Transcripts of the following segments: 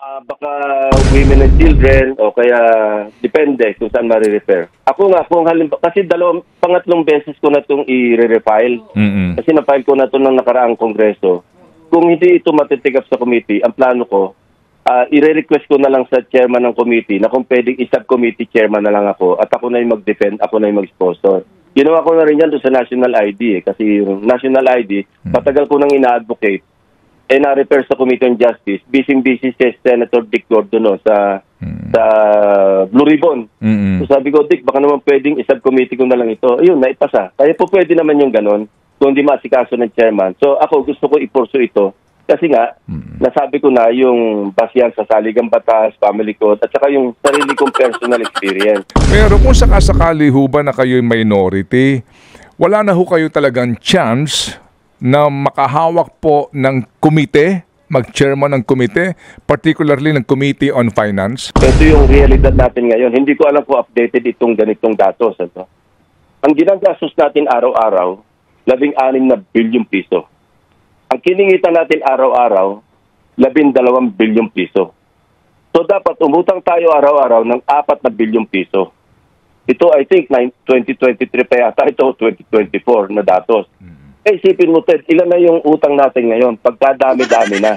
Baka women and children o kaya depende kung saan ma-refer. Ako nga, kung halimbawa, kasi pangatlong beses ko na itong i-refile. Kasi na-file ko na ito ng nakaraang kongreso. Kung hindi ito matitig up sa committee, ang plano ko, i-request ko na lang sa chairman ng committee na kung pwedeng i-subcommittee chairman na lang ako at ako na yung mag-defend, ako na yung mag-sponsor. Ginawa ko na rin yan doon sa National ID kasi yung National ID, matagal ko nang ina-advocate na-refer sa Committee on Justice, busy si Senator Dick Gordono sa Blue Ribbon. So sabi ko, Dick, baka naman pwedeng i-subcommittee ko na lang ito. Ayun, naipasa. Kaya po pwede naman yung ganon kung hindi maasikaso ng chairman. So ako gusto ko i-pursue ito kasi nga, nasabi ko na yung basihan sa saligang batas, family code, at saka yung sarili kong personal experience. Pero kung sakasakali ho ba na kayo'y minority, wala na ho kayo talagang chance na makahawak po ng komite, mag-chairman ng komite, particularly ng Committee on Finance? Ito yung realidad natin ngayon. Hindi ko alam kung updated itong ganitong datos. Ano? Ang ginagastos natin araw-araw, 16 na bilyong piso. Ang kiningitan natin araw-araw, 12 bilyong piso. So dapat umutang tayo araw-araw ng 4 na bilyong piso. Ito I think 2023 pa yata, ito 2024 na datos. Isipin mo, Ted, ilan na yung utang natin ngayon? Pagkadami-dami na.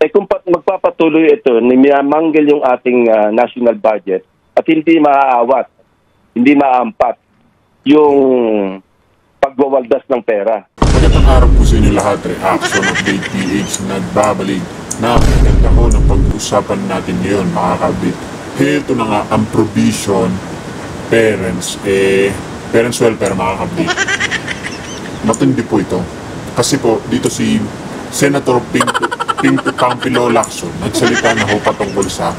Kung magpapatuloy ito, niyamanggil yung ating national budget at hindi maaawat, hindi maampat yung pagwawaldas ng pera. Magandang araw po sa inyo lahat. Reaction Update PH nagbabalik. Napakaganda ko ng pag-uusapan natin ngayon, mga kabit. Ito na nga ang provision parents welfare, mga kabit. Matindi po ito. Kasi po, dito si Senator Pinto Pampilo Lacson nagsalita na ho patungkol sa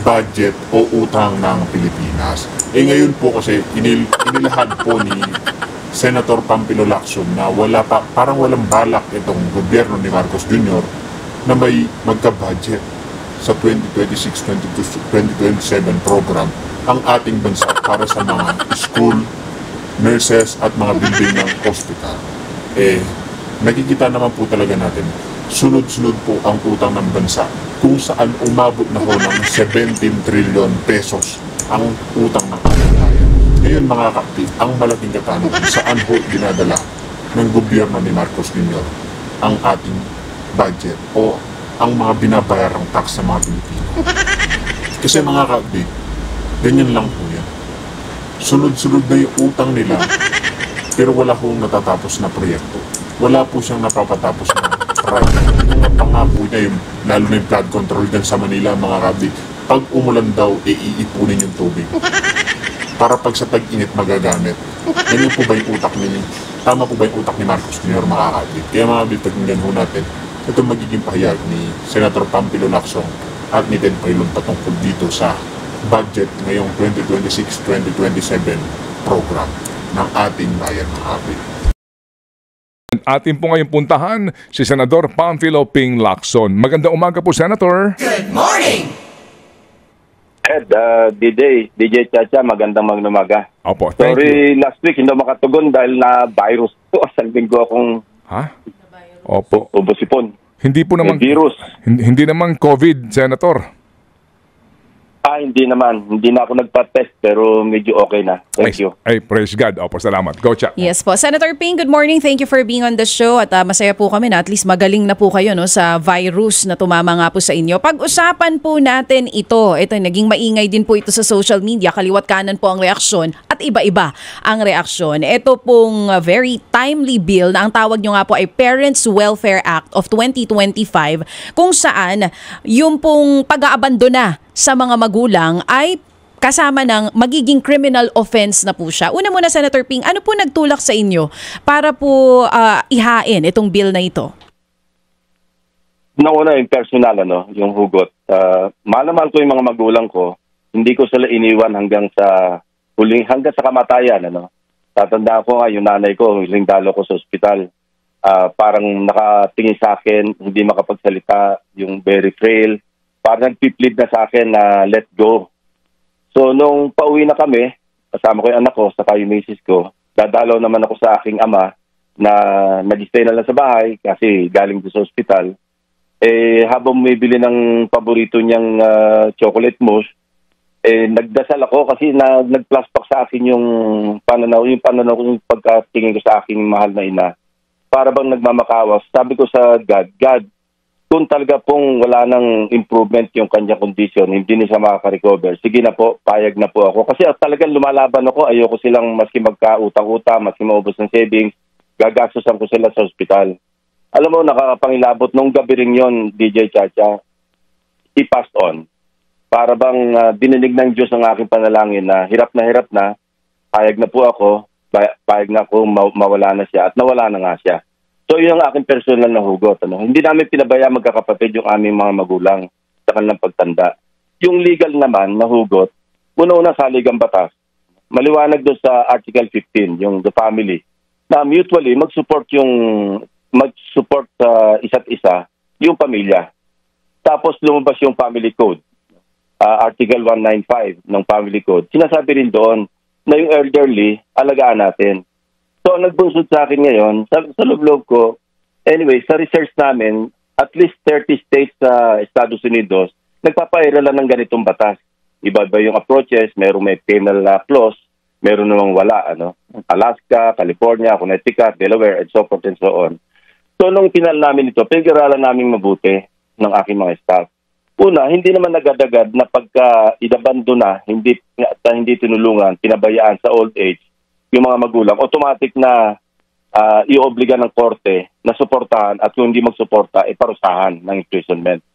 budget o utang ng Pilipinas. Ngayon po kasi inilahad po ni Senator Pampilo Lacson na parang walang balak itong gobyerno ni Marcos Jr. na may magka-budget sa 2026-2027 program ang ating bansa para sa mga school, nurses at mga building ng hospital. Nakikita naman po talaga natin, sunod-sunod po ang utang ng bansa kung saan umabot na ho ng 17 trillion pesos ang utang ng ating bayan. Ngayon mga kapatid, ang malaking katanungan, saan ho dinadala ng gobyerno ni Marcos Jr. ang ating budget o ang mga binabayarang tax sa mga Pilipino? Kasi mga kapatid, ganyan lang po yan. Sunod-sunod na yung utang nila, pero wala hong natatapos na proyekto. Wala po siyang napapatapos na project. Yung pangako niya, lalo na yung flood control dyan sa Manila, mga kabdi, pag umulan daw, iipunin yung tubig. Para pag sa tag-init magagamit. Ganyan po ba yung utak ni, tama po ba yung utak ni Marcos Jr., mga kabdi? Kaya mga kabdi, pagkinggan ho natin, ito magiging pahayag ni Senator Pampilo Lacson at ni Ted Pailon patungkol dito sa budget ngayong 2026-2027 program ng ating bayan, mga kapit. Atin po ngayong puntahan si Senador Pampilo Ping Lacson. Magandang umaga po, Senator. Good morning! Ed, DJ Chacha, magandang umaga. Opo, thank Sorry, last week hindi makatugon dahil na virus po. Isang linggo akong Opo. ubosipon. Hindi po naman virus. Hindi naman COVID, Senator. Hindi naman. Hindi na ako nagpa-test pero medyo okay na. Thank you. Praise God. Opo, salamat. Go, Chuck. Yes po. Senator Ping, good morning. Thank you for being on the show at masaya po kami na at least magaling na po kayo sa virus na tumama nga po sa inyo. Pag-usapan po natin ito. Ito, naging maingay din po ito sa social media. Kaliwat kanan po ang reaksyon at iba-iba ang reaksyon. Ito pong very timely bill na ang tawag nyo nga po ay Parents Welfare Act of 2025 kung saan yung pong pag-aabandona sa mga magulang ay kasama ng magiging criminal offense na po siya. Una muna, Senator Ping, ano po nagtulak sa inyo para po ihain itong bill na ito? Nauna yung personal, yung hugot. Mahal ko yung mga magulang ko. Hindi ko sila iniwan hanggang sa kamatayan. Tatandaan ko nga yung nanay ko, huling dalo ko sa ospital. Parang nakatingin sa akin, hindi makapagsalita, yung very frail. Parang nagpiplead na sa akin na let go. So nung pauwi na kami, kasama ko yung anak ko, saka yung misis ko, dadalaw naman ako sa aking ama na nag-stay na lang sa bahay kasi galing doon sa ospital. habang bumibili ng paborito niyang chocolate mousse, nagdasal ako kasi nag-flashback sa akin yung pananaw yung pagkatingin ko sa aking mahal na ina. Para bang nagmamakawas. Sabi ko sa God, kung talaga pong wala nang improvement yung kanyang kondisyon, hindi na siya makaka-recover, sige na po, payag na po ako. Kasi talagang lumalaban ako, ayoko silang maski magka-utang-utang, maski maubos ng savings, gagastusan ko sila sa ospital. Alam mo, nakakapangilabot nung gabi rin yun, DJ Chacha, i-passed on. Para bang dininig ng Diyos ang aking panalangin na, payag na po ako, payag na ako, mawala na siya, at nawala na nga siya. So yun ang aking personal na hugot. Hindi namin pinabaya magkakapatid yung aming mga magulang sa kanilang pagtanda. Yung legal naman na hugot, una-una sa ligang batas. Maliwanag doon sa Article 15, yung the family, na mutually mag-support sa isa't isa yung pamilya. Tapos lumabas yung family code, Article 195 ng family code. Sinasabi rin doon na yung elderly, alagaan natin. So, nagbunsod sa akin ngayon, sa loob ko, anyway, sa research namin, at least 30 states sa Estados Unidos, nagpapairalan ng ganitong batas. Iba-iba yung approaches, may penal clause, meron namang wala. Alaska, California, Connecticut, Delaware, and so forth and so on. So, nung pinal namin ito, pinag-aralan namin mabuti ng aking mga staff. Una, hindi naman nagadagad na pagka idabando na, hindi tinulungan, pinabayaan sa old age, yung mga magulang, automatic na iobliga ng korte na suportahan at kung hindi magsuporta, parusahan ng imprisonment.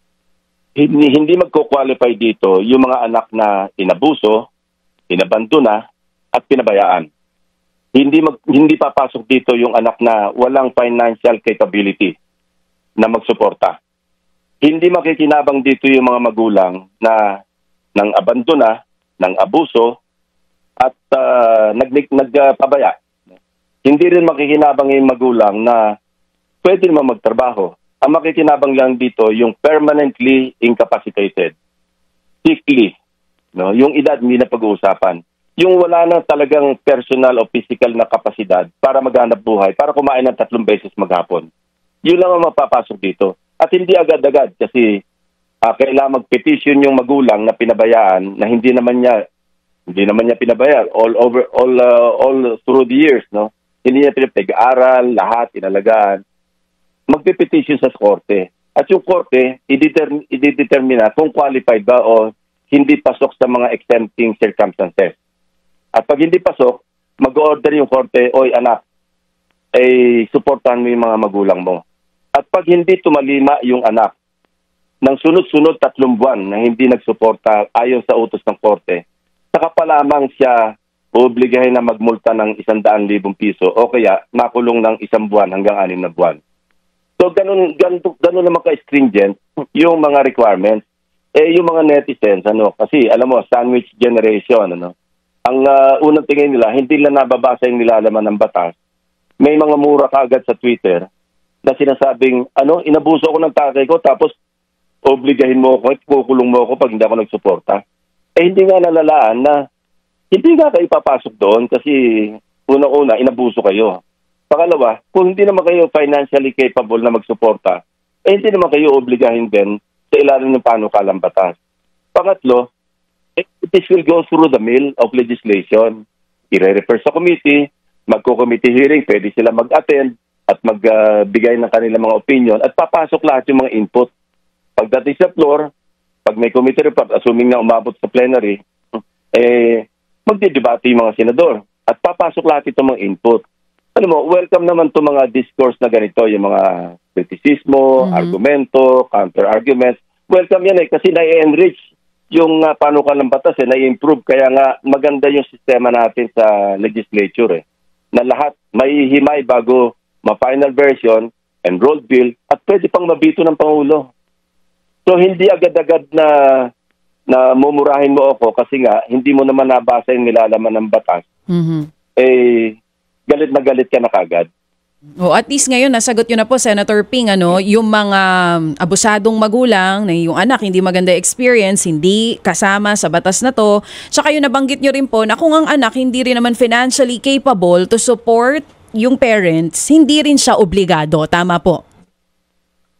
Hindi magko-qualify dito yung mga anak na inabuso, inabandona, at pinabayaan. Hindi papasok dito yung anak na walang financial capability na magsuporta. Hindi makikinabang dito yung mga magulang na nang abandona, nang abuso, at nagpabaya. Hindi rin makikinabang yung magulang na pwede naman magtrabaho. Ang makikinabang lang dito yung permanently incapacitated, sickly, yung edad hindi na pag-uusapan. Yung wala na talagang personal o physical na kapasidad para maghanap buhay, para kumain ng 3 beses maghapon. Yun lang ang mapapasok dito. At hindi agad-agad kasi kailangan mag-petition yung magulang na pinabayaan na hindi naman niya pinabayar all through the years, Hindi niya pinag-aral, lahat inalagaan. Magpe-petition sa korte. At yung korte i-determine kung qualified ba o hindi pasok sa mga exempting circumstances. At pag hindi pasok, mag-order yung korte, oy anak, suportahan mo yung mga magulang mo. At pag hindi tumalima yung anak, ng sunod-sunod 3 buwan na hindi nagsuporta ayon sa utos ng korte, saka pa lamang siya obligahin na magmulta ng 100,000 piso o kaya makulong ng 1 buwan hanggang 6 na buwan. So ganun naman ka-stringent yung mga requirements. Yung mga netizens, kasi alam mo, sandwich generation, ang unang tingin nila, hindi nila nababasa yung nilalaman ng batas. May mga mura kaagad sa Twitter na sinasabing, inabuso ako ng tatay ko tapos obligahin mo ako, kukulong mo ako pag hindi ako nagsuporta. Hindi nga nalalaan na hindi nga kayo papasok doon kasi una-una, inabuso kayo. Pangalawa, kung hindi naman kayo financially capable na magsuporta, hindi naman kayo obligahin din sa ilalim ng panukalang batas. Pangatlo, this will go through the mill of legislation. I-refer sa committee, magko-committee hearing, pwede sila mag-attend at magbigay ng kanilang mga opinion at papasok lahat yung mga input. Pagdating sa floor, pag may committee report, assuming na umabot sa plenary, magdidebate yung mga senador at papasok lahat itong mga input. Alam mo, welcome naman itong mga discourse na ganito, yung mga kritisismo, argumento, counter-arguments. Welcome yan kasi na-enrich yung panukalang batas, na-improve. Kaya nga maganda yung sistema natin sa legislature. Na lahat may himay bago ma-final version, enrolled bill, at pwede pang mabito ng Pangulo. So hindi agad-agad na mumurahin mo ako kasi nga hindi mo naman nabasa yung nilalaman ng batas. Galit na galit ka na kagad. At least ngayon nasagot yun na po, Senator Ping, yung mga abusadong magulang na yung anak hindi maganda experience, hindi kasama sa batas na to. Tsaka yung nabanggit nyo rin po na kung ang anak hindi rin naman financially capable to support yung parents, hindi rin siya obligado. Tama po?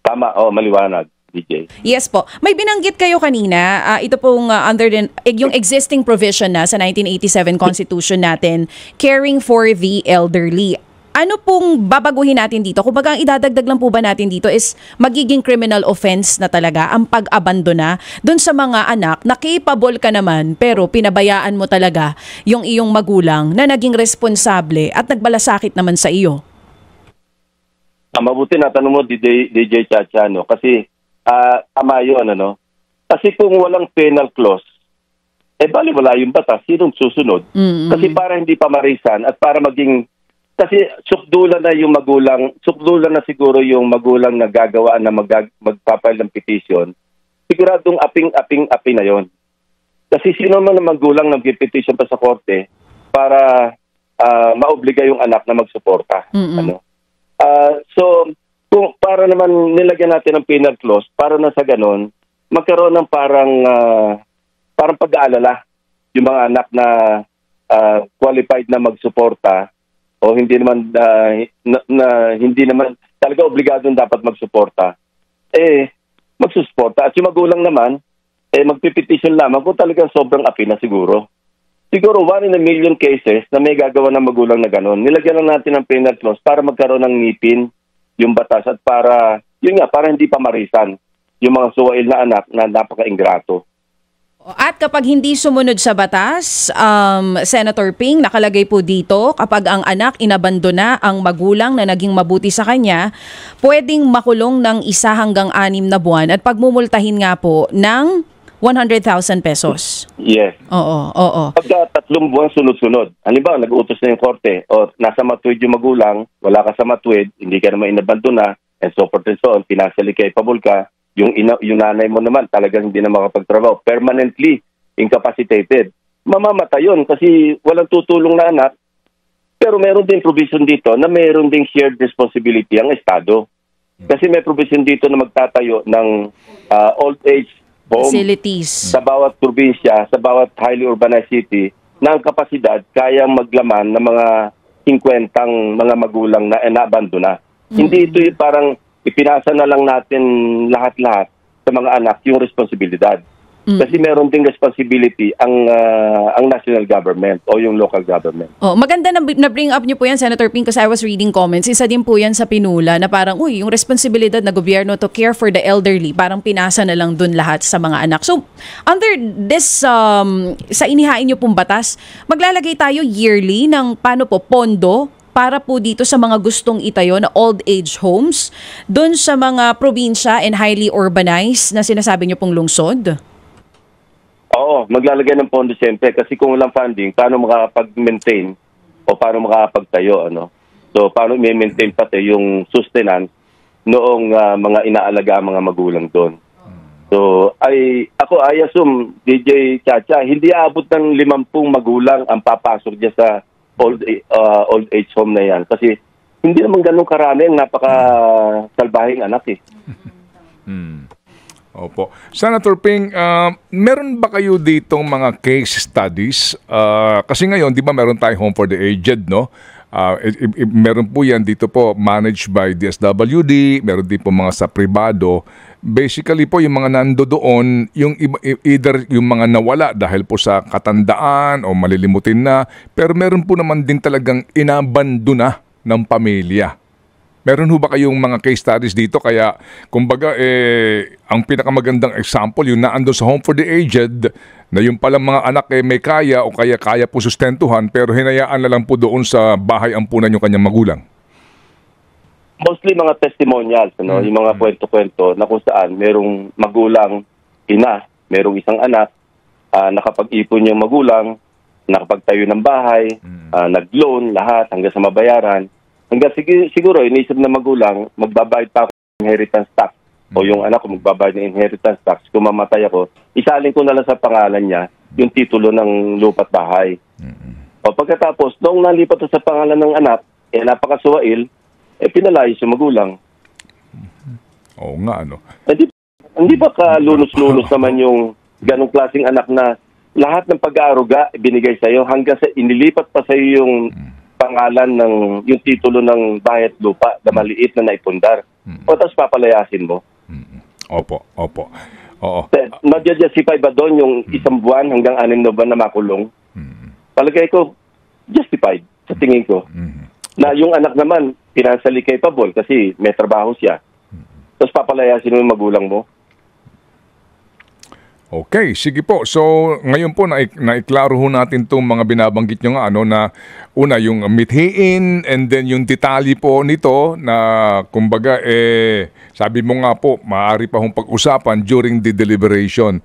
Tama, maliwanag. DJ. Yes po. May binanggit kayo kanina, ito pong under yung existing provision na sa 1987 Constitution natin, caring for the elderly. Ano pong babaguhin natin dito? Kung bagang idadagdag lang po ba natin dito is magiging criminal offense na talaga ang pag-abandona doon sa mga anak na capable ka naman pero pinabayaan mo talaga yung iyong magulang na naging responsable at nagbalasakit naman sa iyo. Mabuti na tanong mo, DJ Chacha, no? Kasi tama yun, ano? Kasi kung walang penal clause, bali wala yung batas, sinong susunod? Kasi para hindi pa marisan at para maging kasi sukdulan na yung magulang, sukdulan na siguro yung magulang na gagawa na magpapile ng petition, siguradong aping na yon. Kasi sino man ang magulang nag-petition pa sa korte para maobliga yung anak na magsuporta. Ano? So, kung para naman nilagyan natin ng penal clause, para na sa ganon, magkaroon ng parang pag-aalala yung mga anak na qualified na magsuporta o hindi naman hindi naman talaga obligadong dapat magsuporta, magsusuporta. At yung magulang naman, magpipetition lamang kung talagang sobrang api na siguro. Siguro 1 in a million cases na may gagawa ng magulang na gano'n. Nilagyan lang natin ng penal clause para magkaroon ng ngipin yung batas at para hindi pa marisan yung mga suwail na anak na napaka-ingrato. At kapag hindi sumunod sa batas, Senator Ping, nakalagay po dito, kapag ang anak inabandona ang magulang na naging mabuti sa kanya, pwedeng makulong ng 1 hanggang 6 na buwan at pagmumultahin nga po ng 100,000 pesos. Yes. Oo. Pagka 3 buwan sunod-sunod, halimbawa nag-uutos na yung korte o nasa matuwid yung magulang, wala ka sa matuwid, hindi ka naman inabandona, and so forth and so on, pinasali kay pabol ka, yung nanay mo naman talagang hindi na makapagtrabaho, permanently incapacitated. Mamamatay yun kasi walang tutulong na anak. Pero meron din provision dito na meron ding shared responsibility ang Estado. Kasi may provision dito na magtatayo ng old age home facilities sa bawat probinsya, sa bawat highly urbanized city na ang kapasidad kayang maglaman ng mga 50 mga magulang na naabandona. Hindi ito yung parang ipinasa na lang natin lahat-lahat sa mga anak yung responsibilidad. Kasi meron ding responsibility ang national government o yung local government. Maganda na bring up niyo po yan, Senator Ping, kasi I was reading comments. Isa din po yan sa Pinula na parang, yung responsibilidad na gobyerno to care for the elderly, parang pinasa na lang dun lahat sa mga anak. So, under this, sa inihain niyo pong batas, maglalagay tayo yearly ng pondo para po dito sa mga gustong itayo na old age homes doon sa mga probinsya and highly urbanized na sinasabi niyo pong lungsod? Oo, maglalagay ng pondo siyempre kasi kung walang funding, paano makakapag-maintain o paano makakapagtayo, ano? So, paano i-maintain pati yung sustenance noong mga inaalaga mga magulang doon. So, I assume, DJ Chacha, hindi aabot ng 50 magulang ang papasok dyan sa old age home na yan. Kasi hindi naman ganun karami ang napaka-salbahing anak eh. Opo. Senator Ping, meron ba kayo ditong mga case studies? Kasi ngayon, di ba meron tayong Home for the Aged, no? Meron po yan dito po, managed by DSWD, meron din po mga sa pribado. Basically po, yung mga nando doon, yung either yung mga nawala dahil po sa katandaan o malilimutin na, pero meron po naman din talagang inabandona ng pamilya. Meron ho ba kayong mga case studies dito? Kaya, kumbaga, ang pinakamagandang example, yung naandun sa Home for the Aged, na yung palang mga anak may kaya o kaya po sustentuhan, pero hinayaan na lang po doon sa bahay ampunan yung kanyang magulang. Mostly mga testimonials, ano? Yung mga kwento-kwento na kung saan merong magulang, merong isang anak, nakapag-ipon yung magulang, nakapagtayo ng bahay, nag-loan, lahat, hanggang sa mabayaran. Hanggang siguro, inisip na magulang, magbabayad pa ako ng inheritance tax o yung anak ko magbabayad ng inheritance tax. Kung mamatay ako, isalin ko na lang sa pangalan niya yung titulo ng lupa't bahay. O pagkatapos, noong nalipat sa pangalan ng anak, napakasuwail, pinalayos yung magulang. Oo nga, ano? Hindi ba kalunos-lunos naman yung ganong klaseng anak na lahat ng pag-aaruga binigay sa'yo hanggang sa inilipat pa sa'yo yung pangalan ng yung titulo ng bahay at lupa na maliit na naipundar. O tapos papalayasin mo. Opo, opo. Oo. Madya-justify ba doon yung isang buwan hanggang 6 na buwan na makulong? Palagay ko, justified sa tingin ko. Na yung anak naman, financially capable kasi may trabaho siya. Tapos papalayasin mo yung magulang mo. Okay, sige po. So, ngayon po naiklaro ho natin itong mga binabanggit nyo nga, na una yung mithiin and then yung detalye po nito na kumbaga sabi mo nga po, maaari pa hong pag-usapan during the deliberation.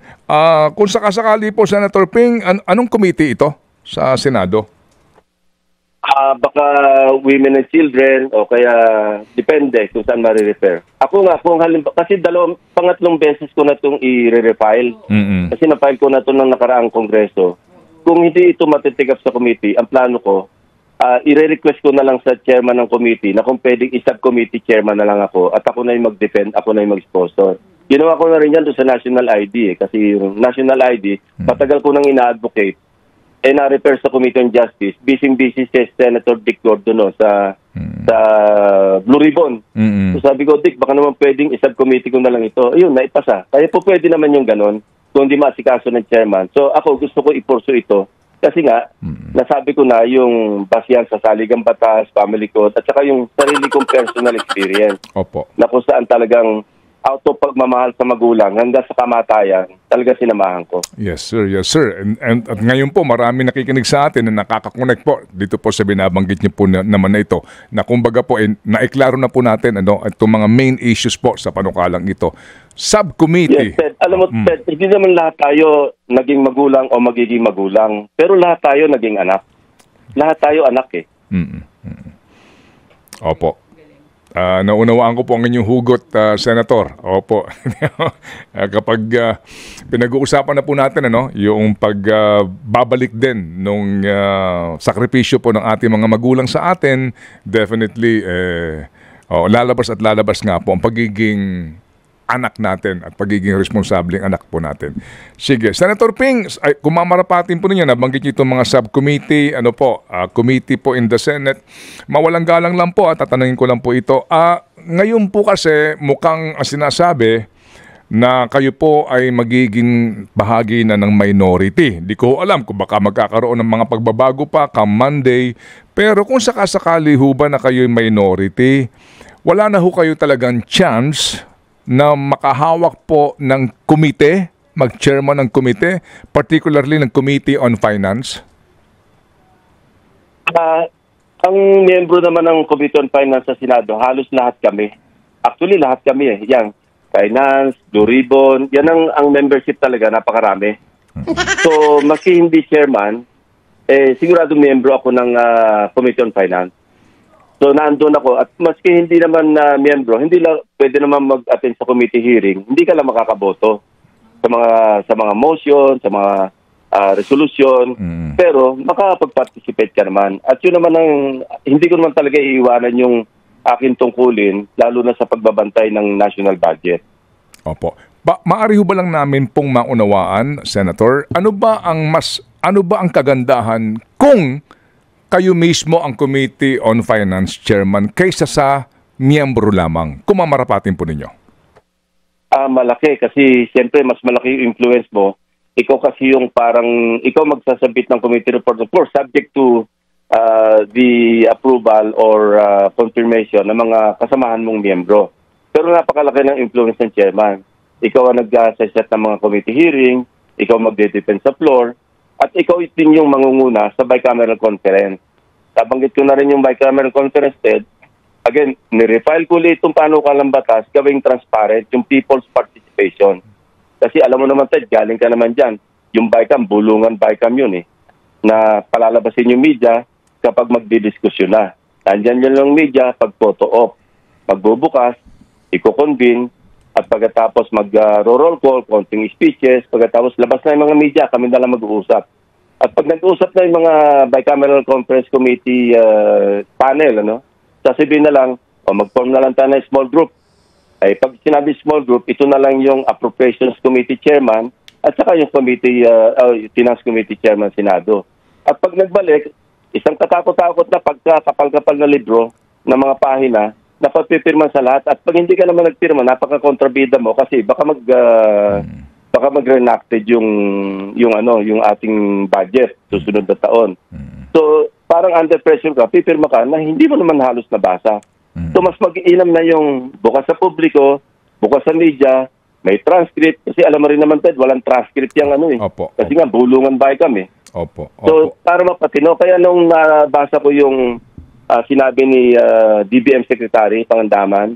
Kung sakasakali po, Senator Ping, anong committee ito sa Senado? Baka women and children o kaya depende kung saan marirefer. Ako nga, kung halimbawa, kasi pangatlong beses ko na itong i-refile. Kasi na-file ko na ito ng nakaraang kongreso. Kung hindi ito matitikap sa committee, ang plano ko, i-request ko na lang sa chairman ng committee na kung pwedeng i-subcommittee chairman na lang ako at ako na yung mag-defend, ako na yung mag-sponsor. Ginawa ko na rin yan doon sa National ID kasi yung National ID, patagal ko nang ina-advocate na-refer sa Committee on Justice, busy si Senator Dick Gordon sa Blue Ribbon. So sabi ko, Dick, baka naman pwedeng i-subcommittee ko na lang ito. Ayun, naipasa. Kaya po pwede naman yung ganon kung hindi maasikaso ng chairman. So ako gusto ko i-pursue ito. Kasi nga, nasabi ko na yung basihan sa saligang batas, family code, at saka yung sarili kong personal experience. Opo. Na kung saan talagang auto pagmamahal sa magulang hanggang sa kamatayan, talaga sinamahan ko. Yes, sir. Yes, sir. And at ngayon po, marami nakikinig sa atin na nakakakonect po dito po sa binabanggit niyo po naman na ito. Na kumbaga po, naiklaro na po natin itong mga main issues po sa panukalang ito. Subcommittee. Yes, Ted. Alam mo, Ted, hindi naman lahat tayo naging magulang o magiging magulang. Pero lahat tayo naging anak. Lahat tayo anak eh. Opo. Naunawaan ko po ang inyong hugot, Senator. Opo. Kapag pinag-uusapan na po natin yung pagbabalik din nung sakripisyo po ng ating mga magulang sa atin, definitely lalabas at lalabas nga po ang pagiging anak natin at pagiging responsableng anak po natin. Sige, Senator Ping, kung mamarapatin po ninyo, nabanggit niyo itong mga subcommittee, committee po in the Senate, mawalang galang lang po at tatanungin ko lang po ito. Ngayon po kasi mukhang sinasabi na kayo po ay magiging bahagi na ng minority. Di ko alam kung baka magkakaroon ng mga pagbabago pa come Monday, pero kung sakasakali ho ba na kayo minority, wala na ho kayo talagang chance na makahawak po ng komite, mag-chairman ng komite, particularly ng Committee on Finance? Ang miyembro naman ng Committee on Finance sa Senado, halos lahat kami. Actually, lahat kami Yan, Finance, Blue Ribbon, yan ang membership talaga, napakarami. So, maski hindi chairman, sigurado miyembro ako ng Committee on Finance. So, naandun ako. At maski hindi naman na miyembro, hindi lang pwede naman mag-attend sa committee hearing, hindi ka lang makakaboto sa mga motion, sa mga resolution, pero makapag-participate ka naman. At yun naman hindi ko naman talaga iiwanan yung aking tungkulin, lalo na sa pagbabantay ng national budget. Opo. Maari ho ba lang namin pong maunawaan, Senator, ano ba ang kagandahan kung kayo mismo ang Committee on Finance Chairman kaysa sa miyembro lamang? Kung mamarapatin po ninyo. Malaki kasi siyempre mas malaki yung influence mo. Ikaw kasi yung ikaw magsasabit ng committee report. Of course, subject to the approval or confirmation ng mga kasamahan mong miyembro. Pero napakalaki ng influence ng chairman. Ikaw ang nag-set ng mga committee hearing, ikaw magde-defend sa floor, at ikaw din yung mangunguna sa bicameral conference. Nabanggit ko na rin yung bicameral conference, Ted. Again, nirefile ko ulit itong panukalang batas, gawing transparent yung people's participation. Kasi alam mo naman, Ted, galing ka naman dyan. Yung BICAM, bulungan BICAM yun na palalabasin yung media kapag magdidiskusyon na. Nandyan yun yung media pag photo op. Magbubukas, i-convene, at pagkatapos mag-roll call, konting speeches, pagkatapos labas na yung mga media, kami na lang mag-uusap. At pag nag-uusap na yung mga bicameral conference committee panel, sasabihin na lang, mag-form na lang tayo ng small group. Pag sinabi small group, ito na lang yung appropriations committee chairman at saka yung finance committee chairman Senado. At pag nagbalik, isang katakot-takot na pagkakapal-kapal na libro ng mga pahina, dapat pipirma sa lahat. At pag hindi ka naman nagpirma, napaka-kontrabida mo kasi baka mag-reenacted yung ating budget susunod na taon. So, parang under pressure ka, pipirma ka na hindi mo naman halos nabasa. So, mas mag-iinam na yung bukas sa publiko, bukas sa media, may transcript. Kasi alam mo rin naman, Ted, walang transcript yung Opo, Kasi nga, bulungan bahay kami. Opo. So, para mapatino, kaya nung nabasa ko yung sinabi ni DBM Secretary, Pangandaman,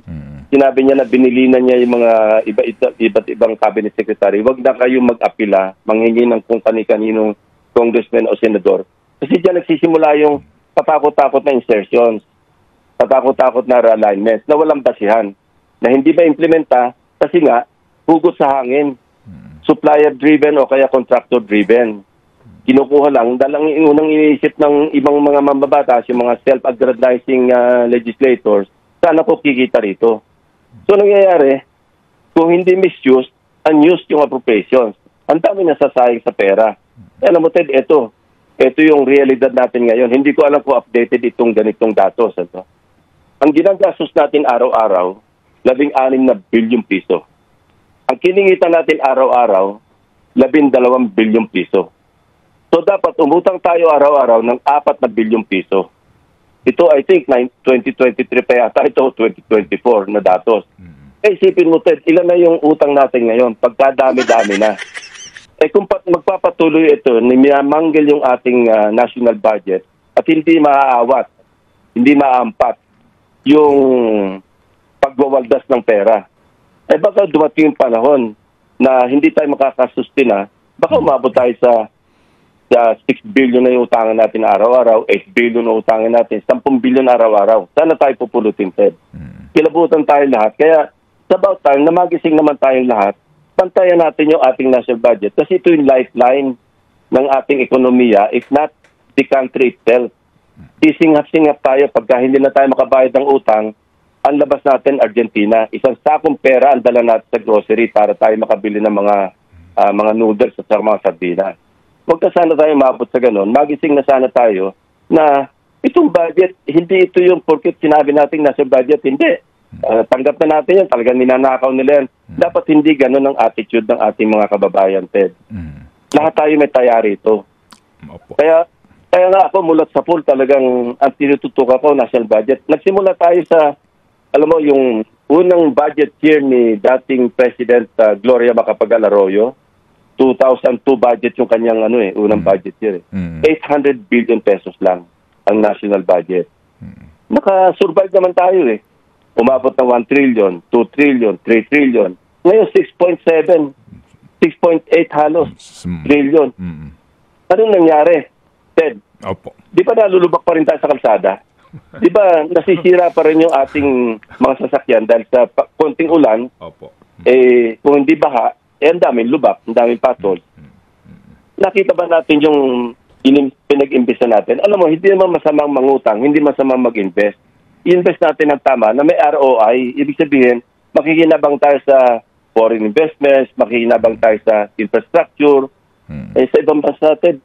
sinabi niya na binilinan niya yung mga iba't ibang cabinet secretary, wag na kayong mag-apila, manghingi ng kung kani-kaninong congressman o senador. Kasi diyan nagsisimula yung patakot-takot na insertions, patakot-takot na realignments na walang basihan, na hindi ma-implementa kasi nga, hugot sa hangin, supplier-driven o kaya contractor-driven. Kinukuha lang, dahil ang unang iniisip ng ibang mga mambabatas, yung mga self-aggrandizing legislators, sana po kikita rito. So nangyayari, kung hindi misuse, unused yung appropriations. Ang dami nasasayang sa pera. Alam mo, Ted, ito yung realidad natin ngayon. Hindi ko alam kung updated itong ganitong datos. Ito. Ang ginagastos natin araw-araw, 16 na bilyong piso. Ang kiningitan natin araw-araw, 12 bilyong piso. So dapat umutang tayo araw-araw ng 4 na bilyong piso. Ito I think 2023 pa yata, ito 2024 na datos. Isipin mo, Ted, ilan na yung utang natin ngayon? Pagkadami-dami na. Kung magpapatuloy ito, niyamanggil yung ating national budget at hindi maaawat, hindi maampat yung pagwawaldas ng pera. Baka dumating yung panahon na hindi tayo makakasustina, baka umabot tayo sa 6 billion na yung utangan natin araw-araw, 8 billion na utangan natin, 10 billion araw-araw. Sana tayo pupulutin, Ted. Kilabutan tayo lahat. Kaya, sa about time, na magising naman tayong lahat, pantayan natin yung ating national budget. Kasi ito yung lifeline ng ating ekonomiya, if not the country itself. Sisingap-singap tayo pagka hindi na tayo makabayad ng utang, ang labas natin, Argentina. Isang sakong pera ang dala natin sa grocery para tayo makabili ng mga noodles at mga sardinas. Huwag ka sana tayo maabot sa ganun. Magising na sana tayo na itong budget, hindi ito yung porket sinabi natin nasa budget, hindi. Tanggap na natin yan, talagang ninanakaw nila yan. Dapat hindi ganun ang attitude ng ating mga kababayan, Ted. Lahat tayo may taya rito. Kaya nga ako mulat sa pool talagang ang tinututukan ko, national budget. Nagsimula tayo sa, alam mo, yung unang budget year ni dating President Gloria Macapagal Arroyo, 2002 budget yung kanyang unang budget year. 800 billion pesos lang ang national budget. Naka-survive naman tayo eh. Umabot ng 1 trillion, 2 trillion, 3 trillion. Ngayon 6.7, 6.8 halos trillion. Anong nangyari, Ted? Opo. Di ba nalulubak pa rin tayo sa kalsada? Di ba nasisira pa rin yung ating mga sasakyan dahil sa konting ulan, Opo. Kung hindi baha, ang daming lubak, ang daming patol. Nakita ba natin yung pinag-imbesta natin? Alam mo, hindi naman masamang mangutang, hindi masamang mag-invest. I-invest natin ng tama na may ROI. Ibig sabihin, makikinabang tayo sa foreign investments, makikinabang tayo sa infrastructure. Sa ibang bansa natin,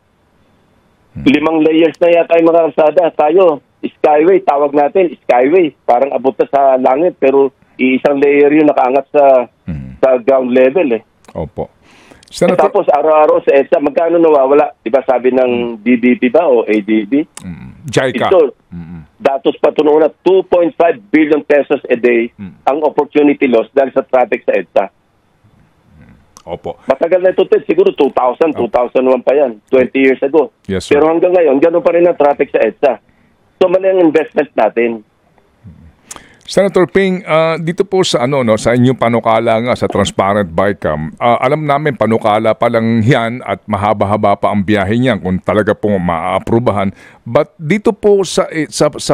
5 layers na yata yung mga kalsada. Tayo, skyway, tawag natin, skyway. Parang abot na sa langit, pero iisang layer yun nakaangat sa ground level eh. Opo. Tapos araw-araw sa EDSA, magkano nawawala? Diba sabi ng DBP ba o ADB? JICA. Ito, datos pa ito noon na 2.5 billion pesos a day ang opportunity loss dahil sa traffic sa EDSA. Opo. Matagal na ito, Ted. Siguro 2000, 2001 pa yan. 20 years ago. Yes, sir. Pero hanggang ngayon, gano'n pa rin ang traffic sa EDSA. So, mali ang investment natin. Senator Ping, dito po sa sa inyong panukala nga sa Transparent BICAM, alam namin panukala pa lang yan at mahaba-haba pa ang biyahe niyan kung talaga pong maaaprubahan. But dito po sa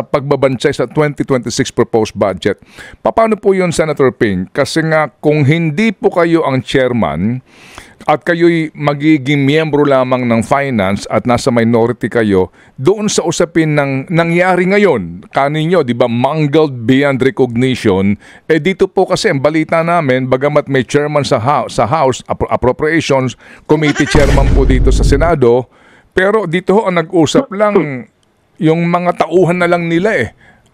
pagbabansay sa 2026 proposed budget, paano po yun, Senator Ping? Kasi nga kung hindi po kayo ang chairman at kayo'y magiging miyembro lamang ng finance at nasa minority kayo, doon sa usapin ng nangyari ngayon, kaninyo, di ba, mangled beyond recognition, dito po kasi ang balita namin, bagamat may chairman sa House, Appropriations Committee chairman po dito sa Senado, pero dito ang nag-usap lang, yung mga tauhan na lang nila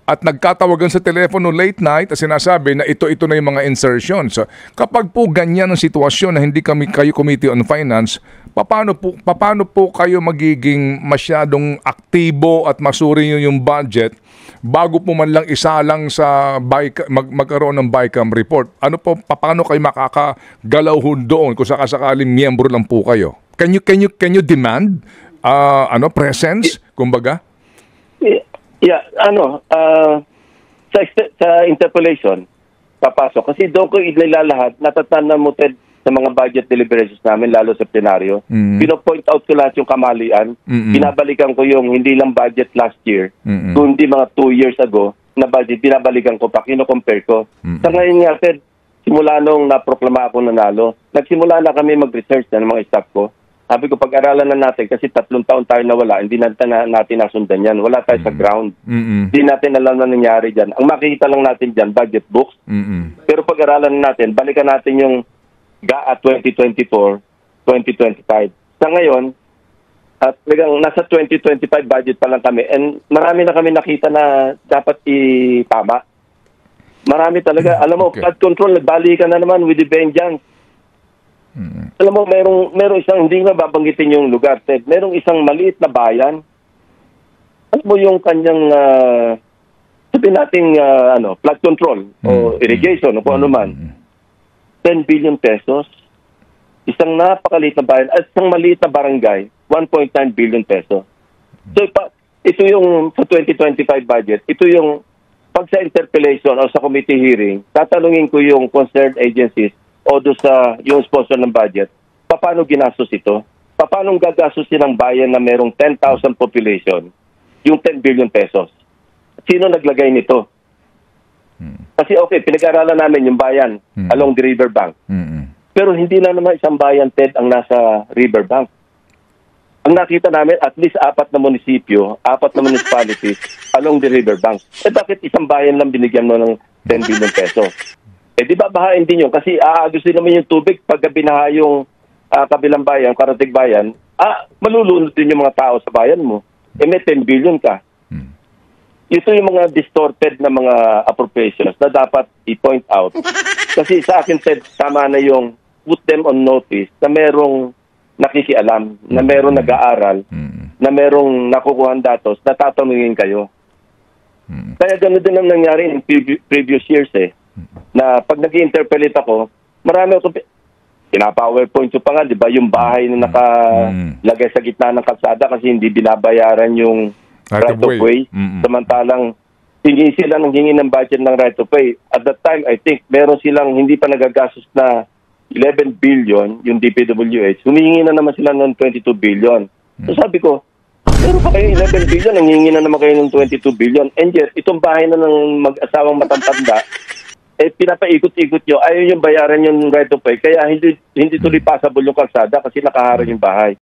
at nagkatawagan sa telepono late night at sinasabi na ito na yung mga insertions. So, kapag po ganyan ang sitwasyon na hindi kayo Committee on Finance, paano po kayo magiging masyadong aktibo at masuri yung budget bago po man lang isa lang sa magkaroon ng BICAM report? Paano kayo makakagalaw doon kung sakasakaling miyembro lang po kayo? Can you demand presence, kumbaga? Yeah, sa interpolation, papasok. Kasi doon ko ilalahat, natatanda mo, Ted, sa mga budget deliberations namin, lalo sa plenaryo. Pino-point out ko lahat yung kamalian. Binabalikan ko yung hindi lang budget last year, kundi mga 2 years ago na budget, binabalikan ko pa, kino-compare ko. Sa ngayon nga, Ted, simula nung naproklama ako nanalo, nagsimula na kami mag-research ng mga staff ko. Sabi ko, pag-aralan na natin, kasi 3 taon tayo nawala, hindi natin nasundan yan. Wala tayo sa ground. Hindi natin alam na nangyari dyan. Ang makikita lang natin dyan, budget books. Pero pag-aralan na natin, balikan natin yung GAA 2024, 2025. Sa ngayon, nasa 2025 budget pa lang kami. And marami na kami nakita na dapat itama. Marami talaga. Alam mo, flood control, nagbalikan na naman with the vengeance. Alam mo, merong isang, hindi na babanggitin yung lugar, Ted. Merong isang maliit na bayan. Alam mo yung kanyang, sabihin natin, flood control o irrigation o kung ano man. 10 billion pesos. Isang napakaliit na bayan at isang maliit na barangay, 1.9 billion pesos. So, ito yung sa 2025 budget, ito yung pag sa interpellation o sa committee hearing, tatanungin ko yung concerned agencies o doon sa yung sponsor ng budget, paano ginastos ito? Paano gagastusin ng bayan na merong 10,000 population, yung 10 billion pesos? Sino naglagay nito? Kasi okay, pinag-aralan namin yung bayan along the riverbank. Pero hindi na naman isang bayan, Ted, ang nasa riverbank. Ang nakita namin, at least 4 na munisipyo, 4 na municipalities along the riverbank. Bakit isang bayan lang binigyan mo ng 10 billion pesos? Di ba bahain din yun? Kasi aagos din naman yung tubig pag binaha yung kabilang bayan, karatig bayan, malulunod din yung mga tao sa bayan mo. May 10 billion ka. Ito yung mga distorted na mga appropriations na dapat i-point out. Kasi sa akin, Ted, tama na yung put them on notice na merong nakikialam, na merong nag-aaral, na merong nakukuhan datos, na tatanungin kayo. Kaya gano'n din ang nangyari in previous years na pag nag-interpellate ako, marami ako pina-PowerPoint pa nga, di ba, yung bahay na nakalagay sa gitna ng kalsada kasi hindi binabayaran yung right of way. Samantalang hingi sila ng budget ng right of way. At that time, I think, meron silang hindi pa nagagastos na 11 billion, yung DPWH. Humihingi na naman sila ng 22 billion. So sabi ko, meron pa kayo 11 billion, nangingi na naman kayo ng 22 billion. And yet, itong bahay na ng mag-asawang matantanda, pinapaikot-ikot nyo, ayaw yung bayaran yung right of way, kaya hindi tuloy passable yung kalsada kasi nakaharang yung bahay.